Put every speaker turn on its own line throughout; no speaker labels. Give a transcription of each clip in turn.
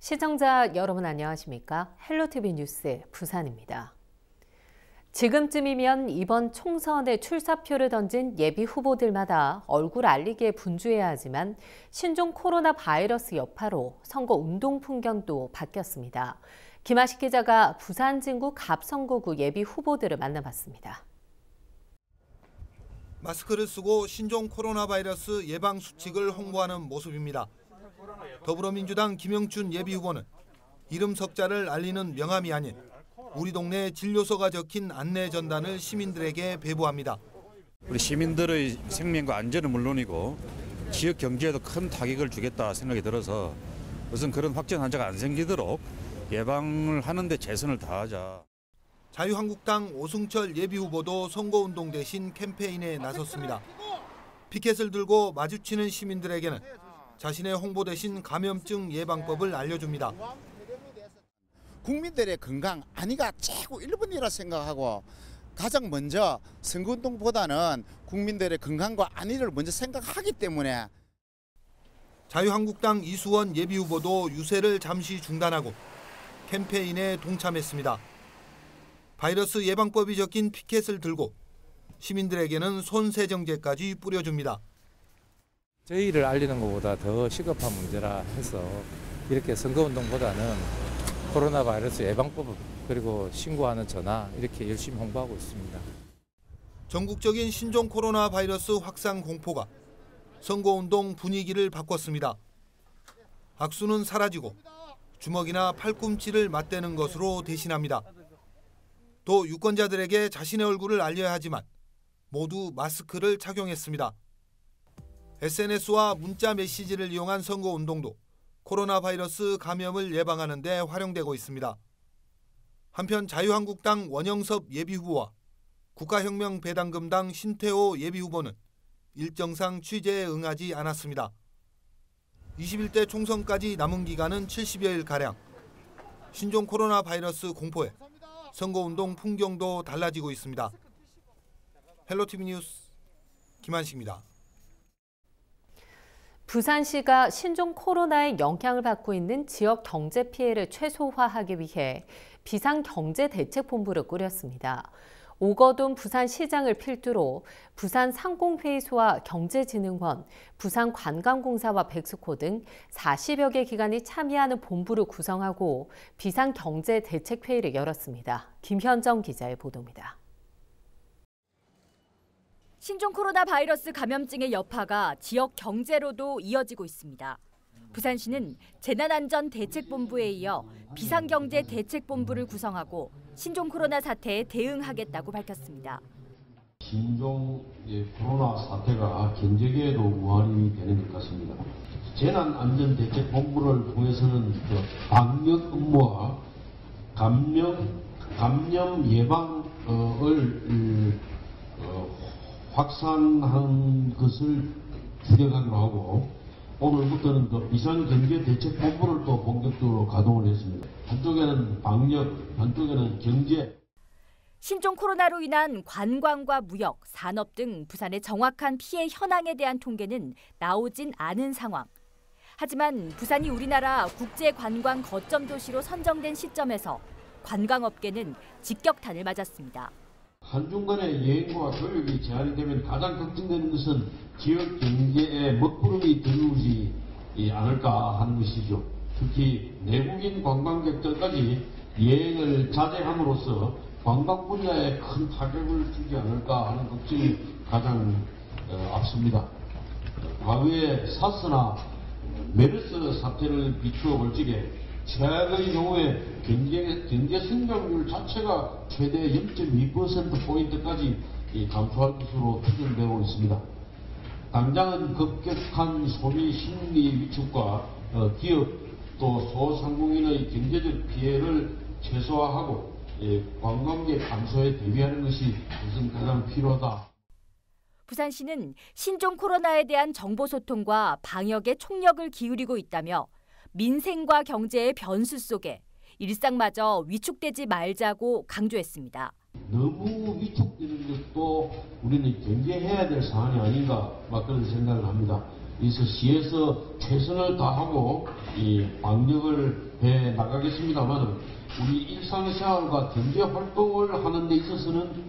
시청자 여러분 안녕하십니까? 헬로티비 뉴스 부산입니다. 지금쯤이면 이번 총선에 출사표를 던진 예비 후보들마다 얼굴 알리기에 분주해야 하지만 신종 코로나 바이러스 여파로 선거 운동 풍경도 바뀌었습니다. 김하식 기자가 부산 진구 갑성구구 예비 후보들을 만나봤습니다.
마스크를 쓰고 신종 코로나 바이러스 예방 수칙을 홍보하는 모습입니다. 더불어민주당 김영춘 예비후보는 이름 석자를 알리는 명함이 아닌 우리 동네 진료소가 적힌 안내 전단을 시민들에게 배부합니다.
우리 시민들의 생명과 안전은 물론이고 지역 경제에도 큰 타격을 주겠다 생각이 들어서 우선 그런 확진 환자가 안 생기도록 예방을 하는데 최선을 다하자.
자유한국당 오승철 예비후보도 선거운동 대신 캠페인에 나섰습니다. 피켓을 들고 마주치는 시민들에게는 자신의 홍보 대신 감염증 예방법을 알려줍니다.
국민들의 건강 안위가 최고 1번이라 생각하고 가장 먼저 선거운동보다는 국민들의 건강과 안위를 먼저 생각하기 때문에
자유한국당 이수원 예비후보도 유세를 잠시 중단하고 캠페인에 동참했습니다. 바이러스 예방법이 적힌 피켓을 들고 시민들에게는 손세정제까지 뿌려줍니다.
저희를 알리는 것보다 더 시급한 문제라 해서 이렇게 선거운동보다는 코로나 바이러스 예방법 그리고 신고하는 전화 이렇게 열심히 홍보하고 있습니다.
전국적인 신종 코로나 바이러스 확산 공포가 선거운동 분위기를 바꿨습니다. 악수는 사라지고 주먹이나 팔꿈치를 맞대는 것으로 대신합니다. 또 유권자들에게 자신의 얼굴을 알려야 하지만 모두 마스크를 착용했습니다. SNS와 문자 메시지를 이용한 선거운동도 코로나 바이러스 감염을 예방하는 데 활용되고 있습니다. 한편 자유한국당 원영섭 예비후보와 국가혁명 배당금당 신태호 예비후보는 일정상 취재에 응하지 않았습니다. 21대 총선까지 남은 기간은 70여일가량. 신종 코로나 바이러스 공포에 선거운동 풍경도 달라지고 있습니다. 헬로티비 뉴스 김한식입니다.
부산시가 신종 코로나의 영향을 받고 있는 지역 경제 피해를 최소화하기 위해 비상경제대책본부를 꾸렸습니다. 오거돈 부산시장을 필두로 부산상공회의소와 경제진흥원, 부산관광공사와 백스코 등 40여 개 기관이 참여하는 본부를 구성하고 비상경제대책회의를 열었습니다. 김현정 기자의 보도입니다.
신종 코로나 바이러스 감염증의 여파가 지역 경제로도 이어지고 있습니다. 부산시는 재난안전대책본부에 이어 비상경제대책본부를 구성하고 신종 코로나 사태에 대응하겠다고 밝혔습니다.
신종 코로나 사태가 경제계에도 우환이 되는 것 같습니다. 재난안전대책본부를 통해서는 방역 업무와 감염 예방을 확산한 것을 주력하기로 하고 오늘부터는 또 비상경제대책본부를 또 본격적으로 가동을 했습니다. 한쪽에는 방역, 한쪽에는 경제.
신종 코로나로 인한 관광과 무역, 산업 등 부산의 정확한 피해 현황에 대한 통계는 나오진 않은 상황. 하지만 부산이 우리나라 국제관광 거점 도시로 선정된 시점에서 관광업계는 직격탄을 맞았습니다.
한중간의 여행과 교육이 제한이 되면 가장 걱정되는 것은 지역 경제에 먹구름이 들어오지 않을까 하는 것이죠. 특히 내국인 관광객들까지 여행을 자제함으로써 관광 분야에 큰 타격을 주지 않을까 하는 걱정이 가장 앞섭니다. 과거에 사스나 메르스 사태를 비추어 볼 적에 최악의 경우에 경제 성장률 자체가 최대 0.2%포인트까지 감소할 것으로 추정되고 있습니다. 당장은 급격한 소비 심리 위축과 기업 또 소상공인의 경제적 피해를 최소화하고 관광객 감소에 대비하는 것이 우선 가장 필요하다.
부산시는 신종 코로나에 대한 정보 소통과 방역에 총력을 기울이고 있다며 민생과 경제의 변수 속에 일상마저 위축되지 말자고 강조했습니다.
너무 위축되는 것도 우리는 경계해야 될 사안이 아닌가 그런 생각을 합니다. 그래서 시에서 최선을 다하고 이 방역을 해 나가겠습니다만 우리 일상생활과 경제 활동을 하는 데 있어서는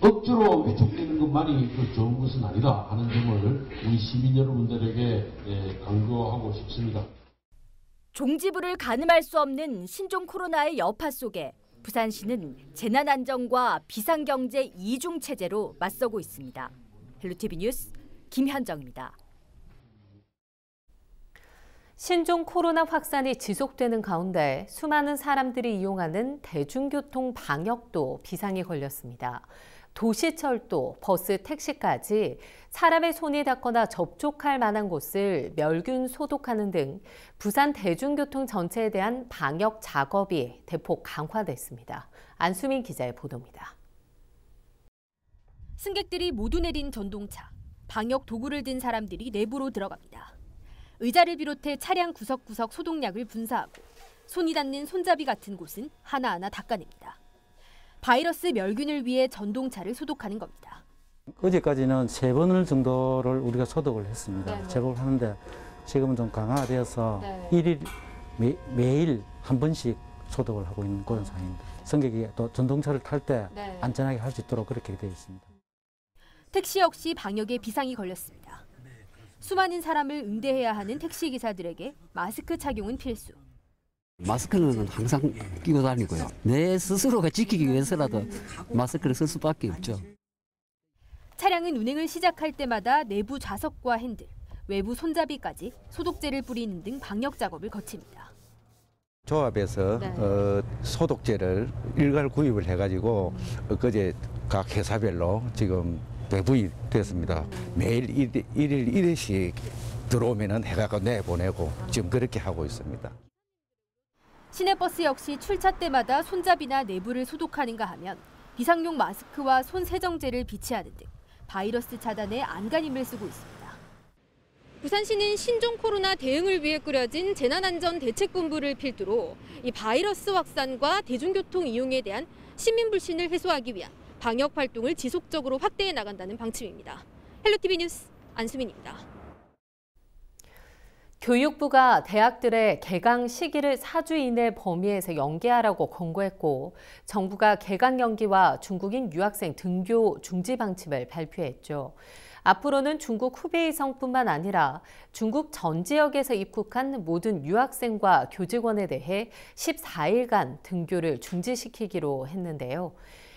억지로 위축되는 것만이 좋은 것은 아니다 하는 점을 우리 시민 여러분들에게 강조하고 싶습니다.
종지부를 가늠할 수 없는 신종 코로나의 여파 속에 부산시는 재난안전과 비상경제 이중체제로 맞서고 있습니다. 헬로티비 뉴스 김현정입니다.
신종 코로나 확산이 지속되는 가운데 수많은 사람들이 이용하는 대중교통 방역도 비상이 걸렸습니다. 도시철도, 버스, 택시까지 사람의 손이 닿거나 접촉할 만한 곳을 멸균 소독하는 등 부산 대중교통 전체에 대한 방역 작업이 대폭 강화됐습니다. 안수민 기자의 보도입니다.
승객들이 모두 내린 전동차, 방역 도구를 든 사람들이 내부로 들어갑니다. 의자를 비롯해 차량 구석구석 소독약을 분사하고 손이 닿는 손잡이 같은 곳은 하나하나 닦아냅니다. 바이러스 멸균을 위해 전동차를 소독하는 겁니다.
어제까지는 3번 정도를 우리가 소독을 했습니다.
네네.
제법을 하는데 지금은 좀 강화되어서
네.
일일 매일 한 번씩 소독을 하고 있는 그런 상황입니다. 승객이 또 전동차를 탈 때
네.
안전하게 할 수 있도록 그렇게 되어 있습니다.
택시 역시 방역에 비상이 걸렸습니다. 수많은 사람을 응대해야 하는 택시기사들에게 마스크 착용은 필수.
마스크는 항상 끼고 다니고요. 내 스스로가 지키기 위해서라도 마스크를 쓸 수밖에 없죠.
차량은 운행을 시작할 때마다 내부 좌석과 핸들, 외부 손잡이까지 소독제를 뿌리는 등 방역 작업을 거칩니다.
조합에서
네.
소독제를 일괄 구입을 해가지고 그제 각 회사별로 지금 배부이 됐습니다. 매일 일일 1회씩 들어오면은 해가지고 내보내고 지금 그렇게 하고 있습니다.
시내버스 역시 출차 때마다 손잡이나 내부를 소독하는가 하면 비상용 마스크와 손 세정제를 비치하는 등 바이러스 차단에 안간힘을 쓰고 있습니다. 부산시는 신종 코로나 대응을 위해 꾸려진 재난안전대책본부를 필두로 이 바이러스 확산과 대중교통 이용에 대한 시민 불신을 해소하기 위한 방역 활동을 지속적으로 확대해 나간다는 방침입니다. 헬로티비 뉴스 안수민입니다.
교육부가 대학들의 개강 시기를 4주 이내 범위에서 연기하라고 권고했고 정부가 개강 연기와 중국인 유학생 등교 중지 방침을 발표했죠. 앞으로는 중국 후베이성뿐만 아니라 중국 전 지역에서 입국한 모든 유학생과 교직원에 대해 14일간 등교를 중지시키기로 했는데요.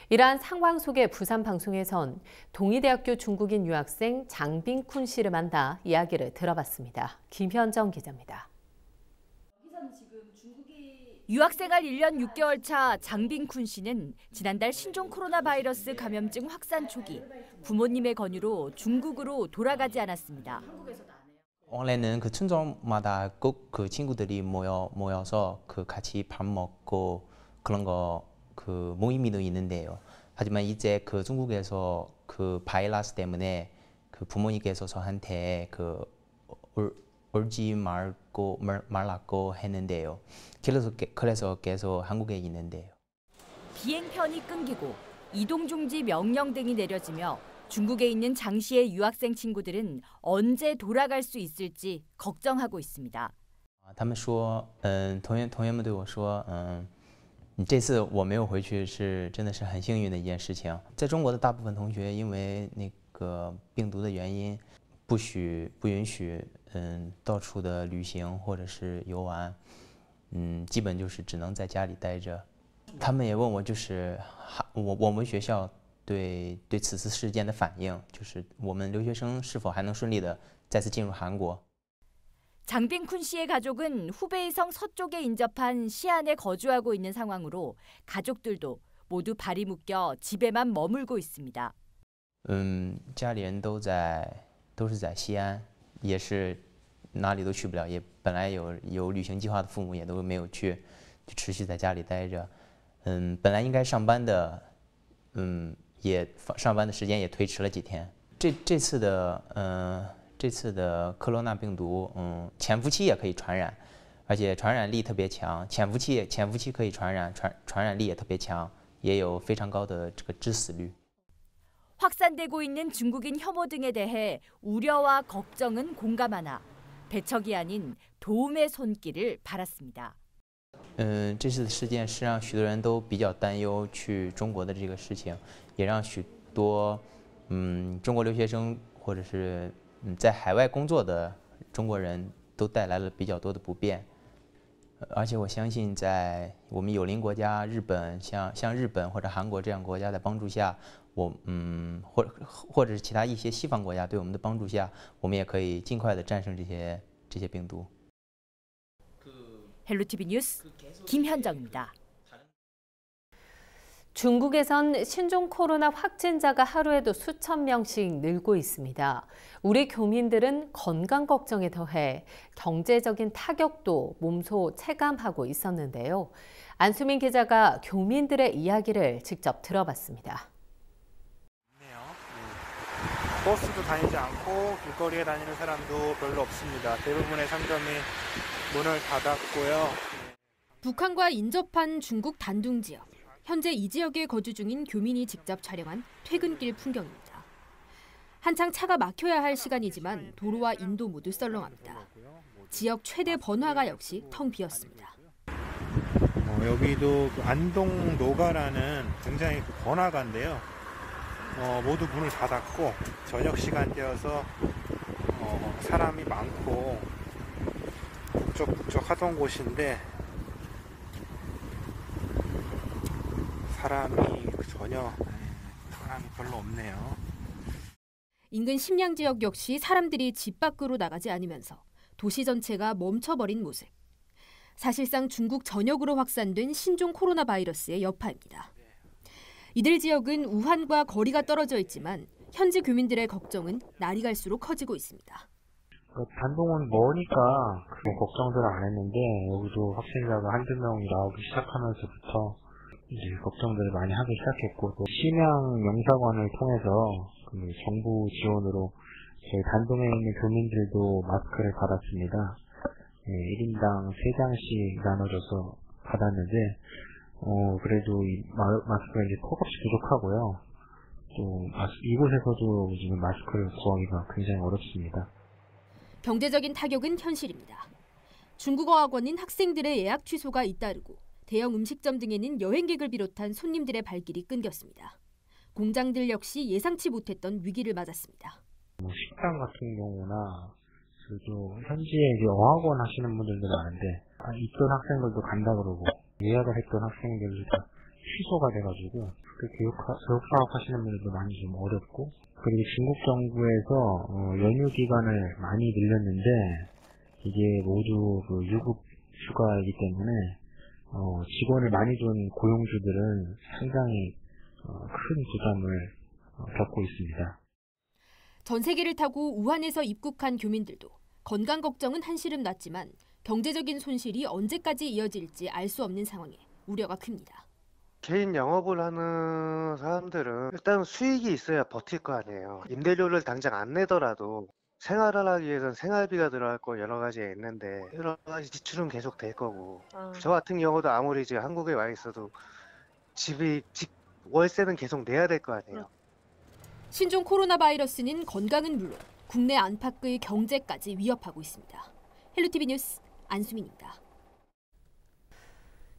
이러한 상황 속에 부산방송에선 동의대학교 중국인 유학생 장빙쿤 씨를 만나 이야기를 들어봤습니다. 김현정 기자입니다.
유학생활 1년 6개월 차 장빙쿤 씨는 지난달 신종 코로나 바이러스 감염증 확산 초기 부모님의 권유로 중국으로 돌아가지 않았습니다.
원래는 그 춘절마다 꼭 그 친구들이 모여서 그 같이 밥 먹고 그런 거 그 모임이 있는데요. 하지만 이제 그 중국에서 그 바이러스 때문에 그 부모님께서 저한테 그 울지 말라고 했는데요. 그래서 계속 한국에 있는데요.
비행편이 끊기고 이동 중지 명령 등이 내려지며 중국에 있는 장시의 유학생 친구들은 언제 돌아갈 수 있을지 걱정하고 있습니다.
他们说，同学们对我说，这次我没有回去是真的是很幸运的一件事情。在中国的大部分同学因为那个病毒的原因，不允许到处的旅行或者是游玩，基本就是只能在家里待着。他们也问我就是我们学校对此次事件的反应，就是我们留学生是否还能顺利的再次进入韩国。
장빙쿤 씨의 가족은 후베이성 서쪽에 인접한 시안에 거주하고 있는 상황으로 가족들도 모두 발이 묶여 집에만 머물고 있습니다.
家里人都是在西安，也是哪里都去不了，也本来有旅行计划的父母也都没有去，就持续在家里待着。本来应该上班的，也上班的时间也推迟了几天。这次的科罗纳病毒，潜伏期也可以传染，而且传染力特别强。潜伏期可以传染，传染力也特别强，也有非常高的这个致死率。
확산되고 있는 중국인 혐오 등에 대해 우려와 걱정은 공감하나 배척이 아닌 도움의 손길을 바랐습니다.
这次的事件是让许多人都比较担忧去中国的这个事情，也让许多中国留学生或者是在海外工作的中国人都带来了比较多的不便。而且我相信，在我们友邻国家日本，像日本或者韩国这样国家的帮助下，或者是其他一些西方国家对我们的帮助下，我们也可以尽快的战胜这些病毒。
헬로티비 뉴스 김현정입니다.
중국에선 신종 코로나 확진자가 하루에도 수천 명씩 늘고 있습니다. 우리 교민들은 건강 걱정에 더해 경제적인 타격도 몸소 체감하고 있었는데요. 안수민 기자가 교민들의 이야기를 직접 들어봤습니다.
버스도 다니지 않고 길거리에 다니는 사람도 별로 없습니다. 대부분의 상점이 문을 닫았고요.
북한과 인접한 중국 단둥 지역. 현재 이 지역에 거주 중인 교민이 직접 촬영한 퇴근길 풍경입니다. 한창 차가 막혀야 할 시간이지만 도로와 인도 모두 썰렁합니다. 지역 최대 번화가 역시 텅 비었습니다.
여기도 안동 노가라는 굉장히 번화가인데요. 모두 문을 닫았고 저녁 시간대여서 사람이 많고 북적북적 곳인데 사람이 별로 없네요.
인근 심양 지역 역시 사람들이 집 밖으로 나가지 않으면서 도시 전체가 멈춰버린 모습. 사실상 중국 전역으로 확산된 신종 코로나 바이러스의 여파입니다. 이들 지역은 우한과 거리가 떨어져 있지만 현지 교민들의 걱정은 날이 갈수록 커지고 있습니다.
단동은 머니까 걱정들 안 했는데 여기도 확진자가 한두 명이 나오기 시작하면서부터 이제 걱정들을 많이 하기 시작했고 또 심양 영사관을 통해서 정부 지원으로 저희 단동에 있는 교민들도 마스크를 받았습니다. 1인당 3장씩 나눠줘서 받았는데 그래도 이 마스크가 이제 턱없이 부족하고요. 또 이곳에서도 지금 마스크를 구하기가 굉장히 어렵습니다.
경제적인 타격은 현실입니다. 중국어 학원인 학생들의 예약 취소가 잇따르고 대형 음식점 등에는 여행객을 비롯한 손님들의 발길이 끊겼습니다. 공장들 역시 예상치 못했던 위기를 맞았습니다.
식당 같은 경우나 그래도 현지에 이제 어학원 하시는 분들도 많은데 있던 학생들도 간다 그러고 예약을 했던 학생들도 다 취소가 돼가지고 교육 사업하시는 분들도 많이 좀 어렵고 그리고 중국 정부에서 연휴 기간을 많이 늘렸는데 이게 모두 유급 휴가이기 때문에 직원을 많이 둔 고용주들은 상당히 큰 부담을 겪고 있습니다.
전세기를 타고 우한에서 입국한 교민들도 건강 걱정은 한시름 났지만 경제적인 손실이 언제까지 이어질지 알 수 없는 상황에 우려가 큽니다.
개인 영업을 하는 사람들은 일단 수익이 있어야 버틸 거 아니에요. 임대료를 당장 안 내더라도 생활을 하기 위해서는 생활비가 들어갈 거 여러 가지가 있는데 여러 가지 지출은 계속 될 거고 저 같은 경우도 아무리 지금 한국에 와 있어도 집 월세는 계속 내야 될 거 아니에요.
신종 코로나 바이러스는 건강은 물론 국내 안팎의 경제까지 위협하고 있습니다. 헬로티비 뉴스 안수민입니다.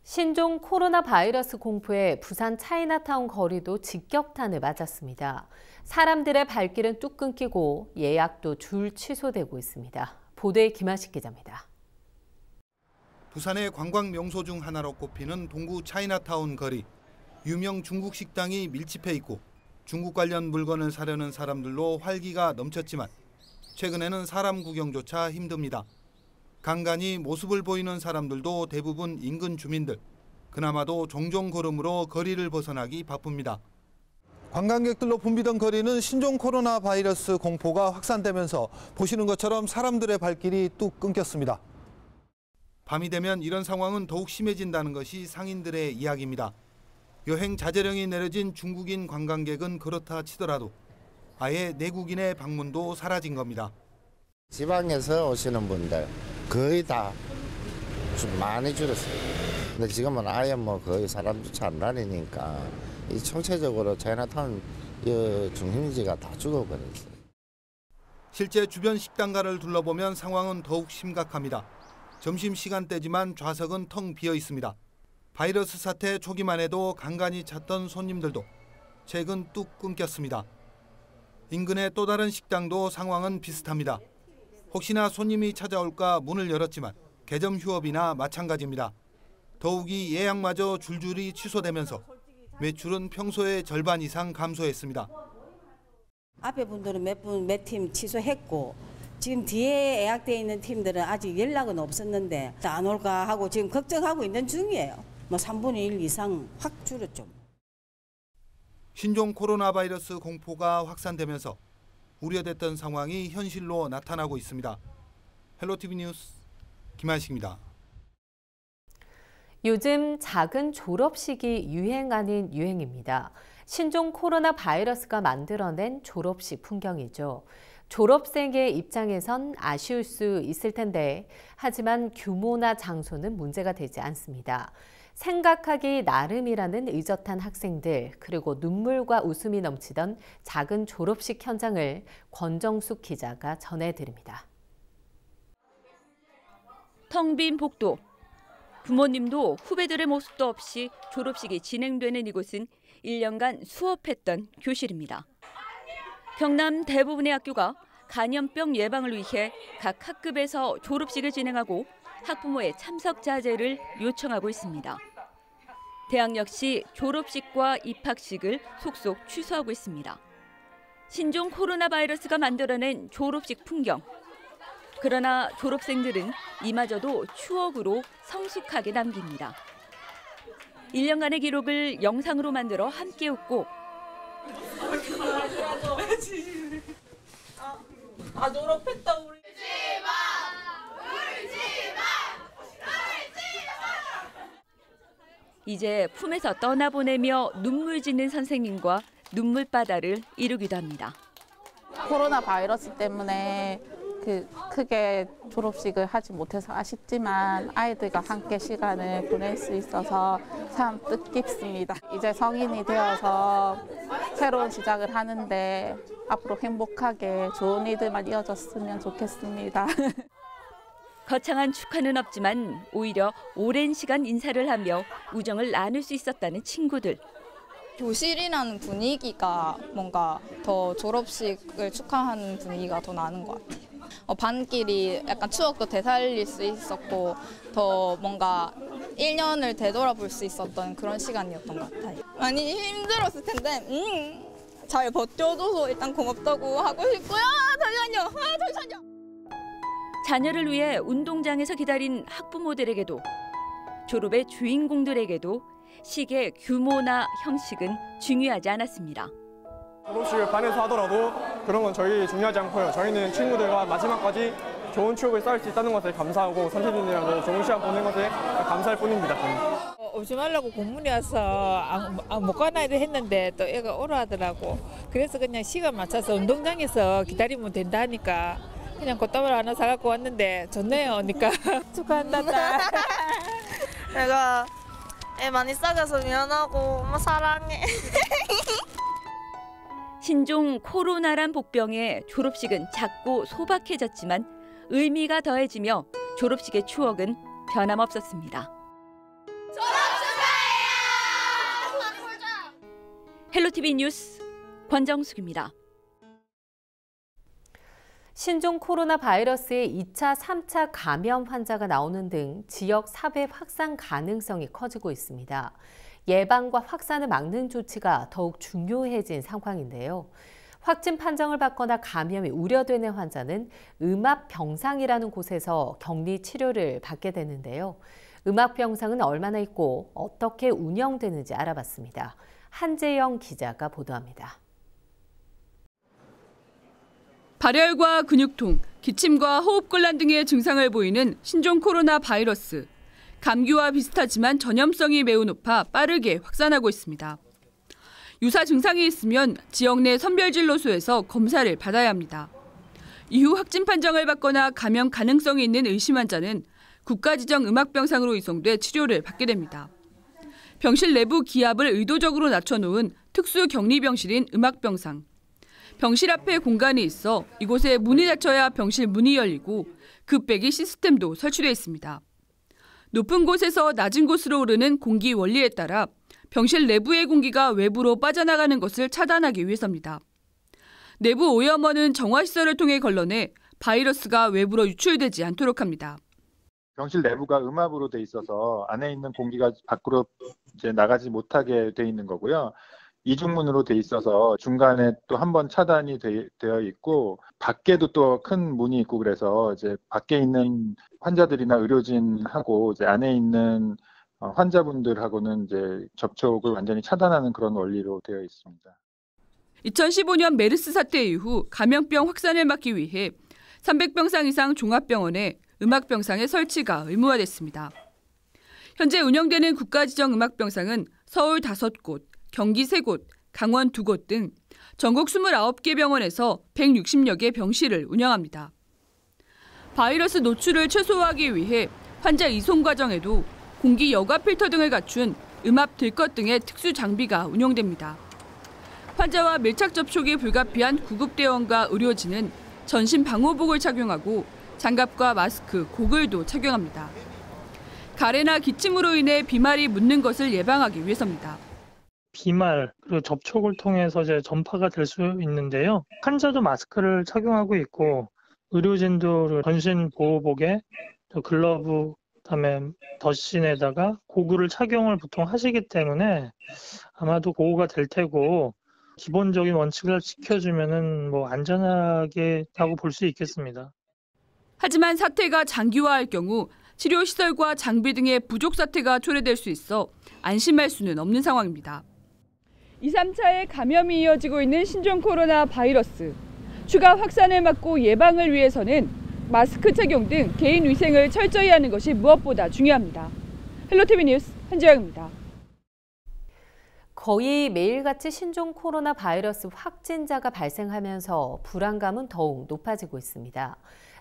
신종 코로나 바이러스 공포에 부산 차이나타운 거리도 직격탄을 맞았습니다. 사람들의 발길은 뚝 끊기고 예약도 줄 취소되고 있습니다. 보도에 김하식 기자입니다.
부산의 관광 명소 중 하나로 꼽히는 동구 차이나타운 거리. 유명 중국 식당이 밀집해 있고 중국 관련 물건을 사려는 사람들로 활기가 넘쳤지만 최근에는 사람 구경조차 힘듭니다. 간간히 모습을 보이는 사람들도 대부분 인근 주민들. 그나마도 종종 걸음으로 거리를 벗어나기 바쁩니다. 관광객들로 붐비던 거리는 신종 코로나 바이러스 공포가 확산되면서 보시는 것처럼 사람들의 발길이 뚝 끊겼습니다. 밤이 되면 이런 상황은 더욱 심해진다는 것이 상인들의 이야기입니다. 여행 자제령이 내려진 중국인 관광객은 그렇다 치더라도 아예 내국인의 방문도 사라진 겁니다.
지방에서 오시는 분들 거의 다 좀 많이 줄었어요. 근데 지금은 아예 거의 사람조차 안 다니니까 이 총체적으로 차이나타운 중형제가 다 죽어버렸어요.
실제 주변 식당가를 둘러보면 상황은 더욱 심각합니다. 점심시간대지만 좌석은 텅 비어 있습니다. 바이러스 사태 초기만 해도 간간히 찾던 손님들도 최근 뚝 끊겼습니다. 인근의 또 다른 식당도 상황은 비슷합니다. 혹시나 손님이 찾아올까 문을 열었지만 개점 휴업이나 마찬가지입니다. 더욱이 예약마저 줄줄이 취소되면서 매출은 평소의 절반 이상 감소했습니다.
앞에 분들은 몇 팀 취소했고 지금 뒤에 예약되어 있는 팀들은 아직 연락은 없었는데 안 올까 하고 지금 걱정하고 있는 중이에요. 3분의 1 이상 확 줄었죠.
신종 코로나 바이러스 공포가 확산되면서 우려됐던 상황이 현실로 나타나고 있습니다. 헬로티비 뉴스 김한식입니다.
요즘 작은 졸업식이 유행 아닌 유행입니다. 신종 코로나 바이러스가 만들어낸 졸업식 풍경이죠. 졸업생의 입장에선 아쉬울 수 있을 텐데 하지만 규모나 장소는 문제가 되지 않습니다. 생각하기 나름이라는 의젓한 학생들, 그리고 눈물과 웃음이 넘치던 작은 졸업식 현장을 권정숙 기자가 전해드립니다.
텅 빈 복도. 부모님도 후배들의 모습도 없이 졸업식이 진행되는 이곳은 1년간 수업했던 교실입니다. 경남 대부분의 학교가 간염병 예방을 위해 각 학급에서 졸업식을 진행하고 학부모의 참석 자제를 요청하고 있습니다. 대학 역시 졸업식과 입학식을 속속 취소하고 있습니다. 신종 코로나 바이러스가 만들어낸 졸업식 풍경. 그러나 졸업생들은 이마저도 추억으로 성숙하게 남깁니다. 1년간의 기록을 영상으로 만들어 함께 웃고
졸업했다 우리.
이제 품에서 떠나보내며 눈물 짓는 선생님과 눈물바다를 이루기도 합니다.
코로나 바이러스 때문에 크게 졸업식을 하지 못해서 아쉽지만 아이들과 함께 시간을 보낼 수 있어서 참 뜻깊습니다. 이제 성인이 되어서 새로운 시작을 하는데 앞으로 행복하게 좋은 일들만 이어졌으면 좋겠습니다.
거창한 축하는 없지만 오히려 오랜 시간 인사를 하며 우정을 나눌 수 있었다는 친구들.
교실이라는 분위기가 뭔가 더 졸업식을 축하하는 분위기가 더 나는 것 같아요. 반끼리 약간 추억도 되살릴 수 있었고 더 뭔가 1년을 되돌아볼 수 있었던 그런 시간이었던 것 같아요.
많이 힘들었을 텐데 잘 버텨줘서 일단 고맙다고 하고 싶고요. 잠시만요.
자녀를 위해 운동장에서 기다린 학부모들에게도 졸업의 주인공들에게도 식의 규모나 형식은 중요하지 않았습니다.
졸업식을 반에서 하더라도 그런 건 저희 중요하지 않고요. 저희는 친구들과 마지막까지 좋은 추억을 쌓을 수 있다는 것에 감사하고 선생님들이랑도 좋은 시간 보낸 것에 감사할 뿐입니다. 저는.
오지 말라고 공문이 와서 못 가나 했는데 또 애가 오라 하더라고. 그래서 그냥 시간 맞춰서 운동장에서 기다리면 된다 하니까 그냥 꽃다발 하나 사갖고 왔는데 좋네요. 그러니까 축하한다.
내가 애 많이 싸가서 미안하고 엄마 사랑해.
신종 코로나란 복병에 졸업식은 작고 소박해졌지만 의미가 더해지며 졸업식의 추억은 변함없었습니다. 헬로티비 뉴스 권정숙입니다.
신종 코로나 바이러스의 2차, 3차 감염 환자가 나오는 등 지역 사회 확산 가능성이 커지고 있습니다. 예방과 확산을 막는 조치가 더욱 중요해진 상황인데요. 확진 판정을 받거나 감염이 우려되는 환자는 음압병상이라는 곳에서 격리 치료를 받게 되는데요. 음압병상은 얼마나 있고 어떻게 운영되는지 알아봤습니다. 한재영 기자가 보도합니다.
발열과 근육통, 기침과 호흡곤란 등의 증상을 보이는 신종 코로나 바이러스. 감기와 비슷하지만 전염성이 매우 높아 빠르게 확산하고 있습니다. 유사 증상이 있으면 지역 내 선별진료소에서 검사를 받아야 합니다. 이후 확진 판정을 받거나 감염 가능성이 있는 의심 환자는 국가지정 음압병상으로 이송돼 치료를 받게 됩니다. 병실 내부 기압을 의도적으로 낮춰놓은 특수격리병실인 음악병상. 병실 앞에 공간이 있어 이곳에 문이 닫혀야 병실 문이 열리고 급배기 시스템도 설치되어 있습니다. 높은 곳에서 낮은 곳으로 흐르는 공기 원리에 따라 병실 내부의 공기가 외부로 빠져나가는 것을 차단하기 위해서입니다. 내부 오염원은 정화시설을 통해 걸러내 바이러스가 외부로 유출되지 않도록 합니다.
병실 내부가 음압으로 돼 있어서 안에 있는 공기가 밖으로 이제 나가지 못하게 돼 있는 거고요. 이중문으로 돼 있어서 중간에 또 한 번 차단이 되어 있고 밖에도 또 큰 문이 있고 그래서 이제 밖에 있는 환자들이나 의료진하고 이제 안에 있는 환자분들하고는 이제 접촉을 완전히 차단하는 그런 원리로 되어 있습니다.
2015년 메르스 사태 이후 감염병 확산을 막기 위해 300병상 이상 종합병원에 음악병상의 설치가 의무화됐습니다. 현재 운영되는 국가지정 음악병상은 서울 5곳, 경기 3곳, 강원 2곳 등 전국 29개 병원에서 160여 개 병실을 운영합니다. 바이러스 노출을 최소화하기 위해 환자 이송 과정에도 공기 여과 필터 등을 갖춘 음압 들것 등의 특수 장비가 운용됩니다. 환자와 밀착 접촉이 불가피한 구급대원과 의료진은 전신 방호복을 착용하고 장갑과 마스크, 고글도 착용합니다. 가래나 기침으로 인해 비말이 묻는 것을 예방하기 위해서입니다.
비말 그리고 접촉을 통해서 이제 전파가 될 수 있는데요. 환자도 마스크를 착용하고 있고 의료진도 전신 보호복에 글러브, 그다음에 덧신에다가 고글을 착용을 보통 하시기 때문에 아마도 보호가 될 테고 기본적인 원칙을 지켜주면은 안전하게라고 볼 수 있겠습니다.
하지만 사태가 장기화할 경우 치료시설과 장비 등의 부족 사태가 초래될 수 있어 안심할 수는 없는 상황입니다. 2, 3차의 감염이 이어지고 있는 신종 코로나 바이러스. 추가 확산을 막고 예방을 위해서는 마스크 착용 등 개인 위생을 철저히 하는 것이 무엇보다 중요합니다. 헬로티비 뉴스 한지영입니다.
거의 매일같이 신종 코로나 바이러스 확진자가 발생하면서 불안감은 더욱 높아지고 있습니다.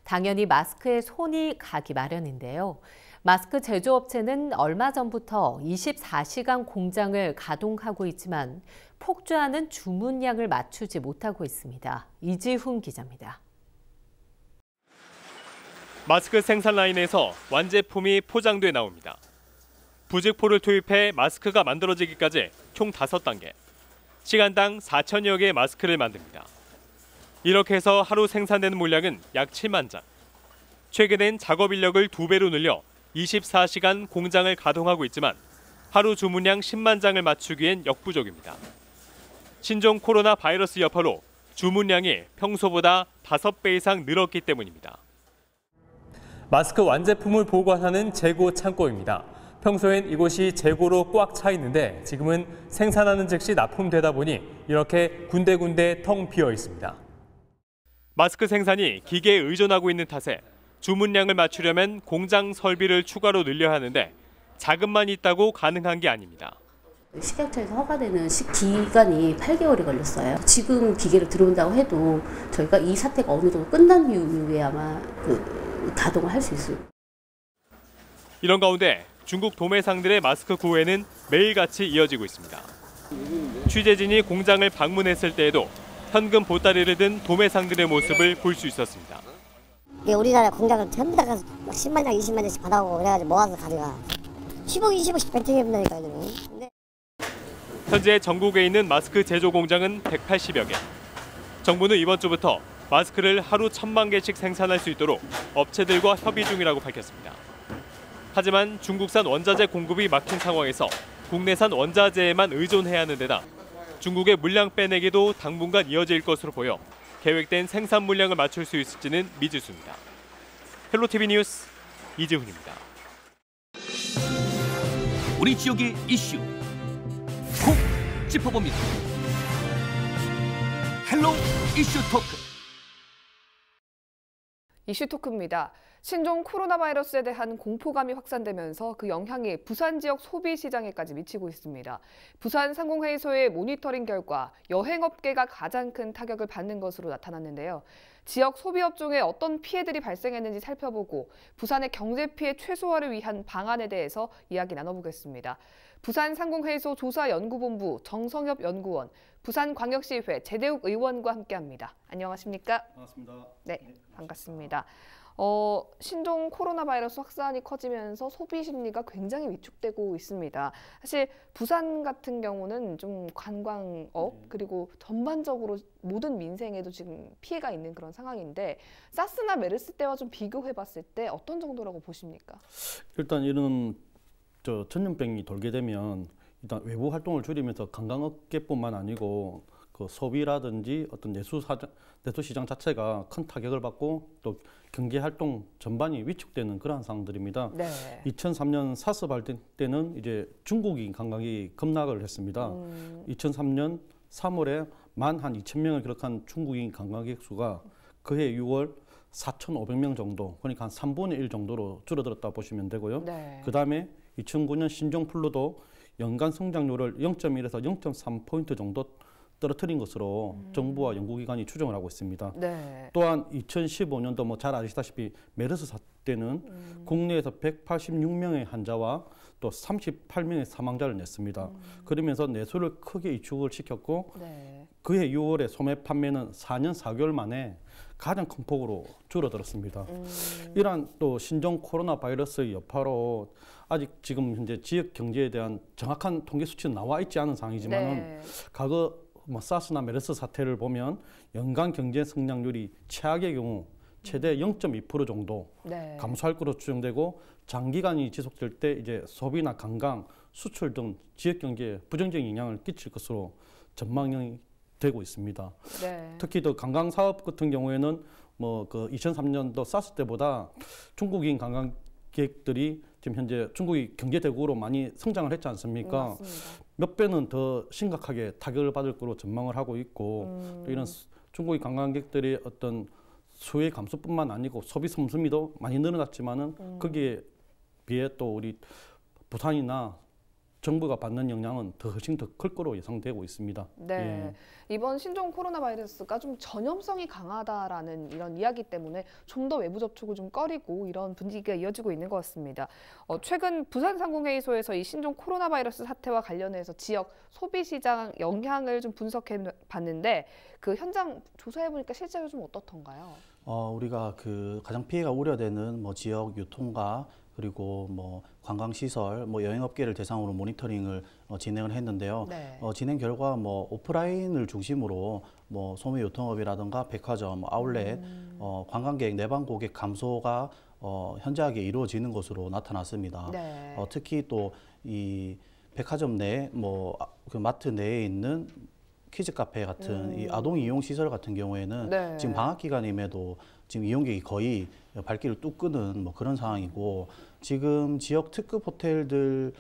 당연히 마스크에 손이 가기 마련인데요. 마스크 제조업체는 얼마 전부터 24시간 공장을 가동하고 있지만 폭주하는 주문량을 맞추지 못하고 있습니다. 이지훈 기자입니다.
마스크 생산 라인에서 완제품이 포장돼 나옵니다. 부직포를 투입해 마스크가 만들어지기까지 총 5단계, 시간당 4천여 개의 마스크를 만듭니다. 이렇게 해서 하루 생산되는 물량은 약 7만 장. 최근엔 작업 인력을 2배로 늘려 24시간 공장을 가동하고 있지만 하루 주문량 10만 장을 맞추기엔 역부족입니다. 신종 코로나 바이러스 여파로 주문량이 평소보다 5배 이상 늘었기 때문입니다. 마스크 완제품을 보관하는 재고 창고입니다. 평소엔 이곳이 재고로 꽉 차 있는데 지금은 생산하는 즉시 납품되다 보니 이렇게 군데군데 텅 비어 있습니다. 마스크 생산이 기계에 의존하고 있는 탓에 주문량을 맞추려면 공장 설비를 추가로 늘려야 하는데 자금만 있다고 가능한 게 아닙니다.
식약처에서 허가되는 기간이 8개월이 걸렸어요. 지금 기계로 들어온다고 해도 저희가 이 사태가 어느 정도 끝난 이후에 아마 가동을 할 수 있을.
이런 가운데 중국 도매상들의 마스크 구애는 매일같이 이어지고 있습니다. 취재진이 공장을 방문했을 때에도 현금 보따리를 든 도매상들의 모습을 볼 수 있었습니다.
우리나라 공장은 전부 다 가서 10만 장, 20만 장씩 받아오고 그래가지고 모아서 가져가. 10억, 20억씩 벤팅해본다니까요.
현재 전국에 있는 마스크 제조 공장은 180여 개. 정부는 이번 주부터 마스크를 하루 1,000만 개씩 생산할 수 있도록 업체들과 협의 중이라고 밝혔습니다. 하지만 중국산 원자재 공급이 막힌 상황에서 국내산 원자재에만 의존해야 하는 데다 중국의 물량 빼내기도 당분간 이어질 것으로 보여 계획된 생산 물량을 맞출 수 있을지는 미지수입니다. 헬로티비 뉴스 이지훈입니다.
우리 지역의 이슈 콕 짚어봅니다. 헬로 이슈 토크.
이슈 토크입니다. 신종 코로나 바이러스에 대한 공포감이 확산되면서 그 영향이 부산 지역 소비 시장에까지 미치고 있습니다. 부산 상공회의소의 모니터링 결과 여행업계가 가장 큰 타격을 받는 것으로 나타났는데요. 지역 소비업종에 어떤 피해들이 발생했는지 살펴보고 부산의 경제 피해 최소화를 위한 방안에 대해서 이야기 나눠보겠습니다. 부산상공회의소 조사연구본부 정성엽 연구원, 부산광역시의회 제대욱 의원과 함께합니다. 안녕하십니까?
반갑습니다.
네, 반갑습니다. 신종 코로나 바이러스 확산이 커지면서 소비 심리가 굉장히 위축되고 있습니다. 사실 부산 같은 경우는 좀 관광업 그리고 전반적으로 모든 민생에도 지금 피해가 있는 그런 상황인데 사스나 메르스 때와 좀 비교해봤을 때 어떤 정도라고 보십니까?
일단 이런 전염병이 돌게 되면 일단 외부 활동을 줄이면서 관광업계뿐만 아니고 그 소비라든지 어떤 내수 시장 자체가 큰 타격을 받고 또 경제 활동 전반이 위축되는 그러한 상황들입니다.
네.
2003년 사스 발생 때는 이제 중국인 관광이 급락을 했습니다. 2003년 3월에 만 한 2,000명을 기록한 중국인 관광객 수가 그해 6월 4,500명 정도, 그러니까 한 3분의 1 정도로 줄어들었다 보시면 되고요.
네.
그 다음에 2009년 신종플루도 연간 성장률을 0.1에서 0.3포인트 정도 떨어뜨린 것으로 정부와 연구기관이 추정을 하고 있습니다.
네.
또한 2015년도 뭐 잘 아시다시피 메르스 사태는 국내에서 186명의 환자와 또 38명의 사망자를 냈습니다. 그러면서 내수를 크게 위축을 시켰고
네.
그해 6월에 소매 판매는 4년 4개월 만에 가장 큰 폭으로 줄어들었습니다. 이러한 또 신종 코로나 바이러스의 여파로 아직 지금 현재 지역 경제에 대한 정확한 통계 수치는 나와 있지 않은 상황이지만은
네.
과거 사스나 메르스 사태를 보면 연간 경제 성장률이 최악의 경우 최대 0.2% 정도
네.
감소할 것으로 추정되고 장기간이 지속될 때 이제 소비나 관광, 수출 등 지역 경제에 부정적인 영향을 끼칠 것으로 전망이 되고 있습니다.
네.
특히 또 관광 사업 같은 경우에는 뭐 그 2003년도 사스 때보다 중국인 관광객들이 지금 현재 중국이 경제 대국으로 많이 성장을 했지 않습니까?
맞습니다.
몇 배는 더 심각하게 타격을 받을 거로 전망을 하고 있고 또 이런 중국인 관광객들의 어떤 수요 감소뿐만 아니고 소비 씀씀이도 많이 늘어났지만은 거기에 비해 또 우리 부산이나 정부가 받는 영향은 훨씬 더 클 거로 예상되고 있습니다.
네,
예.
이번 신종 코로나 바이러스가 좀 전염성이 강하다라는 이런 이야기 때문에 좀 더 외부 접촉을 좀 꺼리고 이런 분위기가 이어지고 있는 것 같습니다. 최근 부산상공회의소에서 이 신종 코로나 바이러스 사태와 관련해서 지역 소비 시장 영향을 좀 분석해 봤는데 그 현장 조사해 보니까 실제로 좀 어떻던가요?
우리가 그 가장 피해가 우려되는 뭐 지역 유통과 그리고 뭐 관광시설, 뭐 여행업계를 대상으로 모니터링을 진행을 했는데요.
네.
진행 결과 뭐 오프라인을 중심으로 뭐 소매유통업이라든가 백화점, 아울렛, 관광객, 내방 고객 감소가 현저하게 이루어지는 것으로 나타났습니다.
네.
특히 또 이 백화점 내 뭐 그 마트 내에 있는 키즈 카페 같은 이 아동 이용 시설 같은 경우에는
네.
지금 방학 기간임에도 지금 이용객이 거의 발길을 뚝 끄는 뭐 그런 상황이고 지금 지역 특급 호텔들도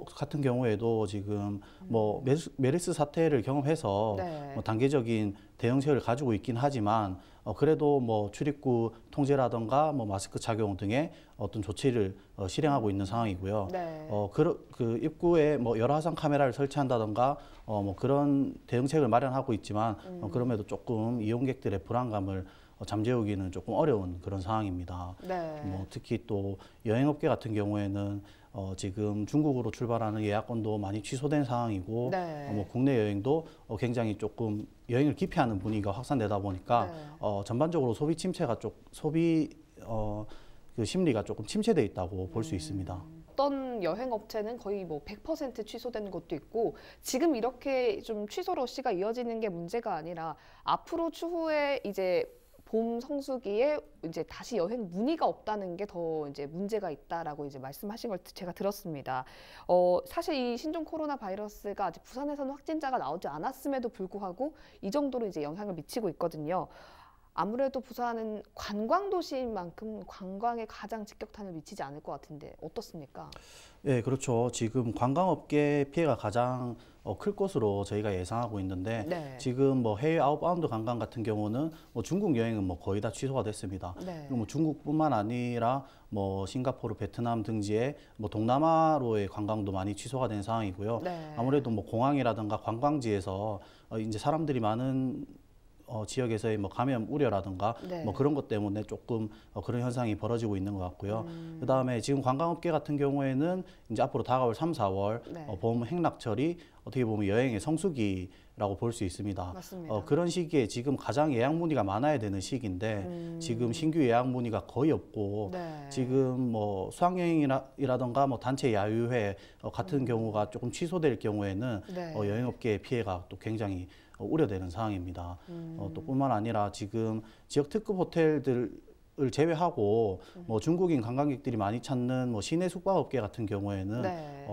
같은 경우에도 지금 뭐 메르스 사태를 경험해서
네.
뭐 단계적인 대응책을 가지고 있긴 하지만 그래도 뭐 출입구 통제라든가 뭐 마스크 착용 등의 어떤 조치를 실행하고 있는 상황이고요.
네.
그 입구에 뭐 열화상 카메라를 설치한다든가 뭐 그런 대응책을 마련하고 있지만 그럼에도 조금 이용객들의 불안감을 잠재우기는 조금 어려운 그런 상황입니다.
네.
뭐 특히 또 여행업계 같은 경우에는 지금 중국으로 출발하는 예약권도 많이 취소된 상황이고
네.
뭐 국내 여행도 굉장히 조금 여행을 기피하는 분위기가 확산되다 보니까
네.
전반적으로 소비 침체가 그 심리가 조금 침체돼 있다고 볼 수 있습니다.
어떤 여행업체는 거의 뭐 100% 취소된 것도 있고 지금 이렇게 좀 취소 러시가 이어지는 게 문제가 아니라 앞으로 추후에 이제 봄 성수기에 이제 다시 여행 문의가 없다는 게 더 이제 문제가 있다라고 이제 말씀하신 걸 제가 들었습니다. 사실 이 신종 코로나 바이러스가 아직 부산에서는 확진자가 나오지 않았음에도 불구하고 이 정도로 이제 영향을 미치고 있거든요. 아무래도 부산은 관광 도시인 만큼 관광에 가장 직격탄을 미치지 않을 것 같은데 어떻습니까?
네, 그렇죠. 지금 관광업계 피해가 가장 클 것으로 저희가 예상하고 있는데
네.
지금 뭐 해외 아웃바운드 관광 같은 경우는 뭐 중국 여행은 뭐 거의 다 취소가 됐습니다.
네.
그리고 뭐 중국뿐만 아니라 뭐 싱가포르, 베트남 등지에 뭐 동남아로의 관광도 많이 취소가 된 상황이고요.
네.
아무래도 뭐 공항이라든가 관광지에서 이제 사람들이 많은 지역에서의 뭐 감염 우려라든가
네.
뭐 그런 것 때문에 조금 그런 현상이 벌어지고 있는 것 같고요. 그다음에 지금 관광업계 같은 경우에는 이제 앞으로 다가올 3, 4월
네.
봄 행락철이 어떻게 보면 여행의 성수기라고 볼 수 있습니다.
맞습니다.
그런 시기에 지금 가장 예약 문의가 많아야 되는 시기인데 지금 신규 예약 문의가 거의 없고
네.
지금 뭐 수학여행이라든가 뭐 단체 야유회 같은 경우가 조금 취소될 경우에는
네.
여행업계의 피해가 또 굉장히 우려되는 상황입니다. 또 뿐만 아니라 지금 지역 특급 호텔들을 제외하고 뭐 중국인 관광객들이 많이 찾는 뭐 시내 숙박업계 같은 경우에는
네.